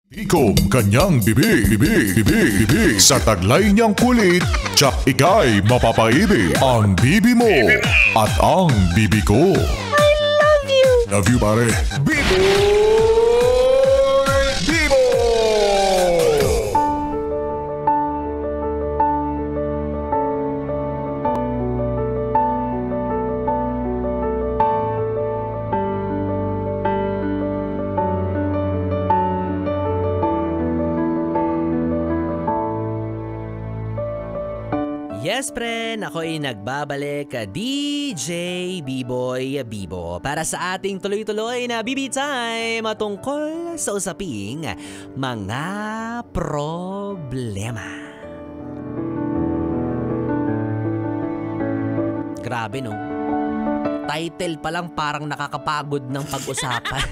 Ikom kanyang bibig sa taglay niyang kulit, tsak ika'y mapapaibig. Ang bibi mo at ang bibi ko. I love you! Love you pare. Bibo! Bibo! Yes, friend, ako'y nagbabalik, DJ B-Boy Bibo, para sa ating tuloy-tuloy na BB Time tungkol sa usaping mga problema. Grabe no? Title pa lang parang nakakapagod ng pag-usapan.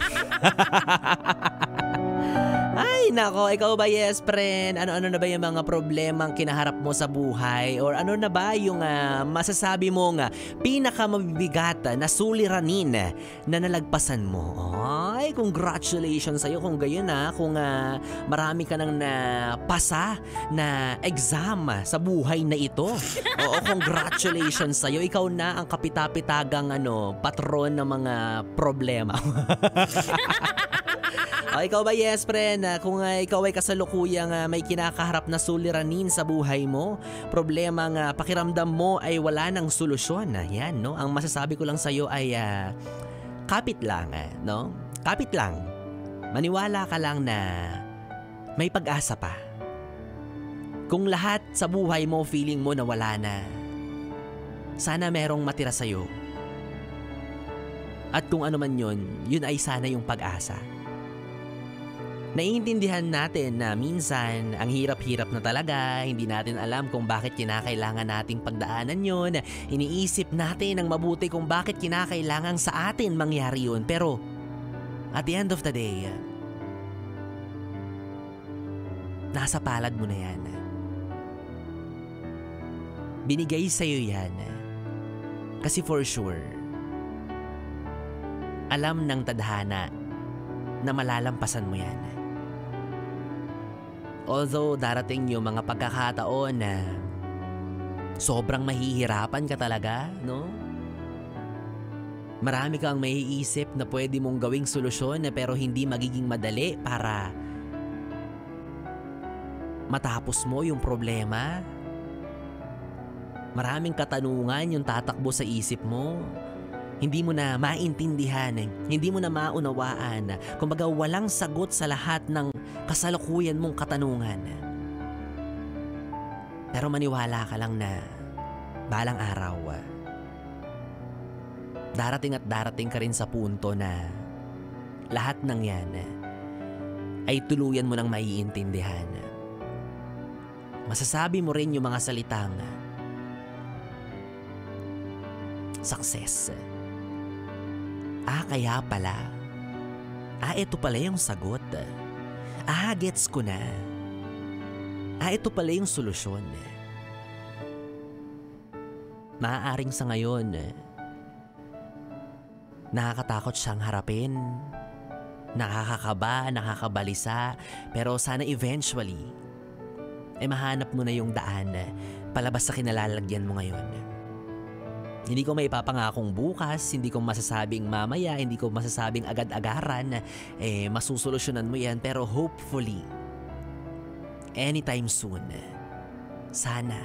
Ay, nako, ikaw ba, yes, friend? Ano-ano na ba yung mga problemang kinaharap mo sa buhay? Or ano na ba yung masasabi mong pinakamabibigat na suliranin na nalagpasan mo? Ay, congratulations sa'yo kung gayon kung marami ka nang napasa na exam sa buhay na ito. Oo, congratulations sa'yo. Ikaw na ang kapitapitagang patron ng mga problema. O, ikaw ba, yes, friend? Kung ikaw ay kasalukuyang may kinakaharap na suliranin sa buhay mo, problemang pakiramdam mo ay wala ng solusyon. Yan, no? Ang masasabi ko lang sa'yo ay kapit lang, no? Kapit lang. Maniwala ka lang na may pag-asa pa. Kung lahat sa buhay mo feeling mo na wala na, sana merong matira sa'yo. At kung ano man yun ay sana yung pag-asa. Naiintindihan natin na minsan ang hirap-hirap na talaga, hindi natin alam kung bakit kinakailangan nating pagdaanan yun. Iniisip natin ng mabuti kung bakit kinakailangan sa atin mangyari yun. Pero at the end of the day, nasa palad mo na yan. Binigay sa'yo yan. Kasi for sure, alam ng tadhana na malalampasan mo yan. Although darating yung mga pagkakataon na sobrang mahihirapan ka talaga, no? Marami kang maiisip na pwede mong gawing solusyon pero hindi magiging madali para matapos mo yung problema. Maraming katanungan yung tatakbo sa isip mo. Hindi mo na maintindihan, hindi mo na maunawaan. Kumbaga walang sagot sa lahat ng kasalukuyan mong katanungan. Pero maniwala ka lang na balang araw, darating at darating ka rin sa punto na lahat ng yan ay tuluyan mo nang maiintindihan. Masasabi mo rin yung mga salitang success. Kaya pala. Ito pala yung sagot. Gets ko na. Ito pala yung solusyon. Maaaring sa ngayon, nakakatakot siyang harapin. Nakakakaba, nakakabalisa. Pero sana eventually, mahanap mo na yung daan palabas sa kinalalagyan mo ngayon. Hindi ko may ipapangakong bukas, hindi ko masasabing mamaya, hindi ko masasabing agad-agaran, masusolusyonan mo yan. Pero hopefully, anytime soon, sana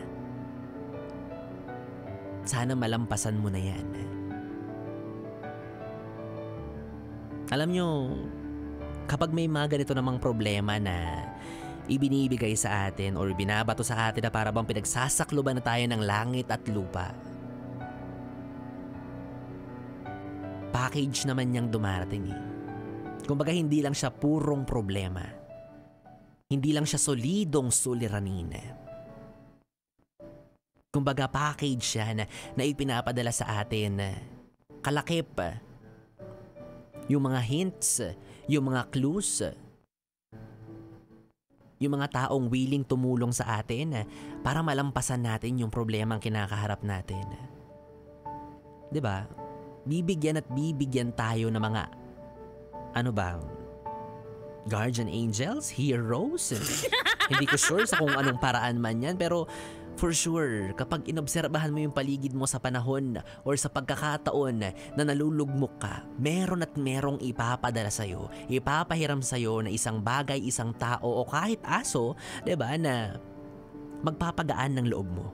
malampasan mo na yan. Alam nyo, kapag may mga ganito namang problema na ibinibigay sa atin or binabato sa atin na para bang pinagsasakluban na tayo ng langit at lupa, package naman niyang dumarating. Kumbaga hindi lang siya purong problema. Hindi lang siya solidong suliranin. Kumbaga package siya na ipinapadala sa atin. Kalakip. Yung mga hints, yung mga clues, yung mga taong willing tumulong sa atin para malampasan natin yung problema ang kinakaharap natin. 'Di ba? Bibigyan at bibigyan tayo ng mga guardian angels, heroes. Hindi ko sure sa kung anong paraan man yan, pero for sure, kapag inobserbahan mo yung paligid mo sa panahon or sa pagkakataon na nalulugmok ka, meron at merong ipapadala sa'yo, ipapahiram sa'yo na isang bagay, isang tao o kahit aso, diba, na magpapagaan ng loob mo.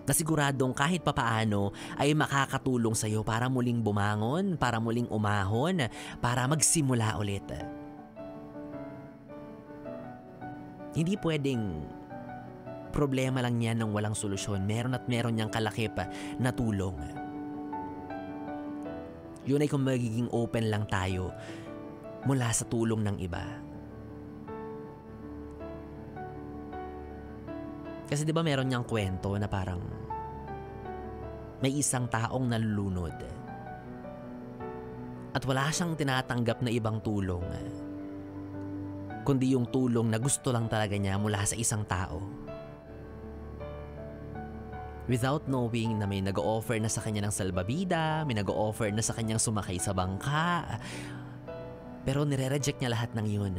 Na siguradong kahit papaano ay makakatulong sa'yo para muling bumangon, para muling umahon, para magsimula ulit. Hindi pwedeng problema lang yan ng walang solusyon. Meron at meron niyang kalakip na tulong. Yun ay kung magiging open lang tayo mula sa tulong ng iba. Kasi di ba meron niyang kwento na parang may isang taong nalulunod at wala siyang tinatanggap na ibang tulong, kundi yung tulong na gusto lang talaga niya mula sa isang tao. Without knowing na may nag-o-offer na sa kanya ng salbabida, may nag-o-offer na sa kanyang sumakay sa bangka, pero nire-reject niya lahat ng yun.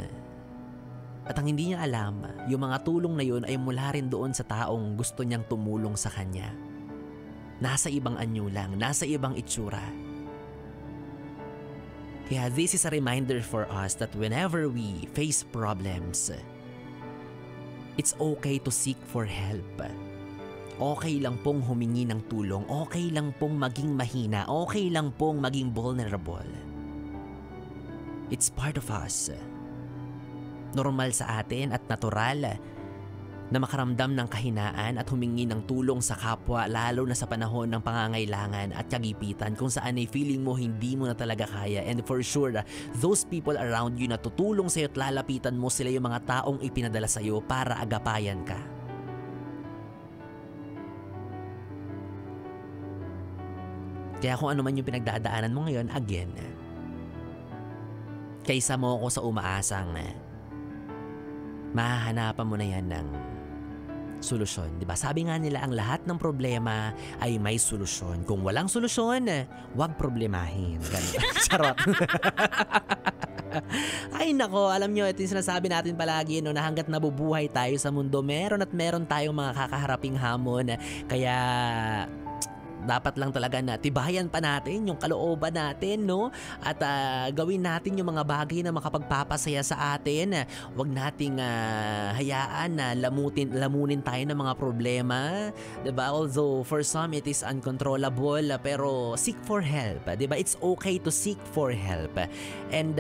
At ang hindi niya alam, yung mga tulong na yun ay mula rin doon sa taong gusto niyang tumulong sa kanya. Nasa ibang anyo lang, nasa ibang itsura. Kaya this is a reminder for us that whenever we face problems, it's okay to seek for help. Okay lang pong humingi ng tulong, okay lang pong maging mahina, okay lang pong maging vulnerable. It's part of us. Normal sa atin at natural na makaramdam ng kahinaan at humingi ng tulong sa kapwa, lalo na sa panahon ng pangangailangan at kagipitan kung saan ay feeling mo hindi mo na talaga kaya. And for sure, those people around you na tutulong sa'yo at lalapitan mo, sila yung mga taong ipinadala sa'yo para agapayan ka. Kaya kung ano man yung pinagdadaanan mo ngayon, again, kaysa mo ako sa umaasang mahahanapan mo na yan ng solusyon. Diba? Sabi nga nila, ang lahat ng problema ay may solusyon. Kung walang solusyon, wag problemahin. Charot. Ay nako, alam nyo, ito yung sinasabi natin palagi, no, na hanggat nabubuhay tayo sa mundo, meron at meron tayong mga kakaharaping hamon. Kaya dapat lang talaga na tibayan pa natin yung kalooban natin, no? At gawin natin yung mga bagay na makapagpapasaya sa atin. Huwag nating hayaan na lamunin tayo ng mga problema, diba? Although for some it is uncontrollable, pero seek for help, diba? It's okay to seek for help. And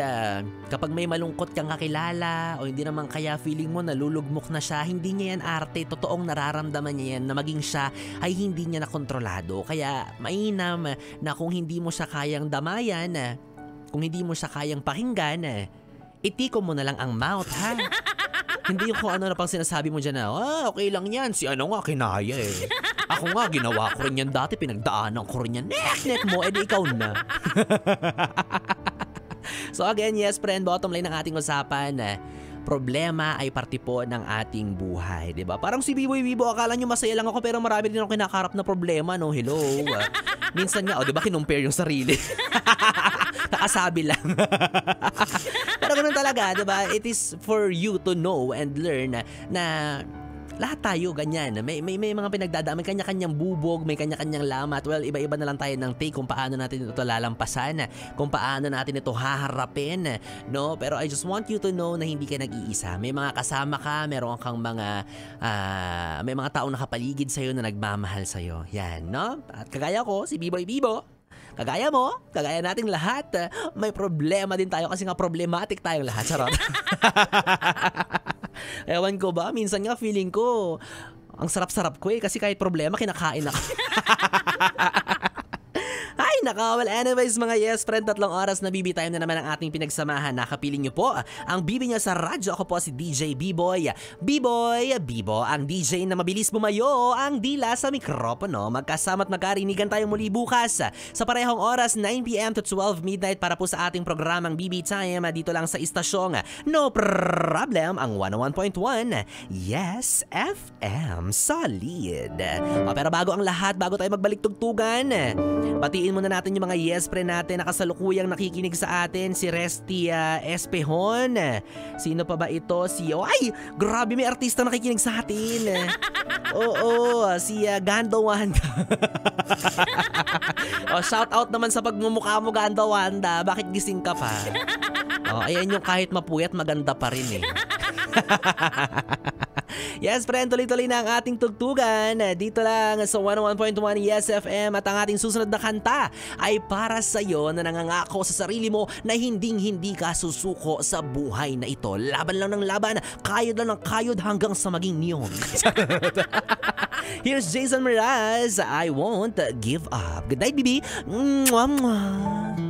kapag may malungkot kang kakilala o hindi naman kaya feeling mo nalulugmok na siya, hindi niya yan arte, totoong nararamdaman niya yan na maging siya ay hindi niya nakontrolado. Kaya mainam na kung hindi mo siya kayang damayan, kung hindi mo siya kayang pakinggan, itikom mo na lang ang mouth, ha? Hindi yung kung ano na pang sinasabi mo dyan na, okay lang yan, si ano nga kinaya eh. Ako nga, ginawa ko rin yan dati, pinagdaanan ko rin yan. Nek mo, edi ikaw na. So again, yes friend, bottom line ng ating usapan, problema ay parte po ng ating buhay, diba? Parang si Biboy Bibo, akala nyo masaya lang ako pero marami din ako kinakaharap na problema, no? Hello. Minsan nga, diba, kinumpare yung sarili. Nakasabi lang. Pero ganun talaga, diba? It is for you to know and learn na lahat tayo ganyan. May mga pinagdadaan, may kanya-kanyang bubog, may kanya-kanyang lamat. Well, iba-iba na lang tayo ng take kung paano natin ito lalampasan, kung paano natin ito haharapin, no? Pero I just want you to know na hindi ka nag-iisa. May mga kasama ka, meron kang mga may mga taong nakapaligid sa iyo na nagmamahal sa iyo. Yan, no? At kagaya ko, si Biboy Bibo, kagaya mo, kagaya nating lahat, may problema din tayo kasi nga problematic tayong lahat. Charot. Ewan ko ba, minsan nga feeling ko ang sarap-sarap ko kasi kahit problema kinakain ako. Ay naka, well anyways mga yes friend, 3 oras na BB time na naman ang ating pinagsamahan. Nakapiling nyo po ang BB niya sa radyo. Ako po si DJ B-Boy. B-Boy, Bibo, ang DJ na mabilis bumayo ang dila sa mikropono. Magkasama at magkarinigan tayo muli bukas sa parehong oras, 9pm to 12 midnight para po sa ating programang BB Time dito lang sa istasyong No Problem, ang 101.1 Yes FM Solid. Pero bago ang lahat, bago tayo magbalik tugtugan, batiin mo na na natin yung mga yes friend natin na kasalukuyang nakikinig sa atin. Si Resty Espehon. Sino pa ba ito? Ay, grabe, may artista nakikinig sa atin. Oo, si Gando Wanda. Shout out naman sa pagmumukha mo, Gando Wanda. Bakit gising ka pa? Ayan yung kahit mapuyat, maganda pa rin eh. Yes friend, tuloy-tuloy na ang ating tugtugan dito lang sa 101.1 Yes FM, at ang ating susunod na kanta ay para sa iyo na nangangako sa sarili mo na hindi ka susuko sa buhay na ito. Laban lang ng laban, kayod lang ng kayod hanggang sa maging niyong. Here's Jason Mraz, I Won't Give Up. Good night, baby. Mwah, mwah.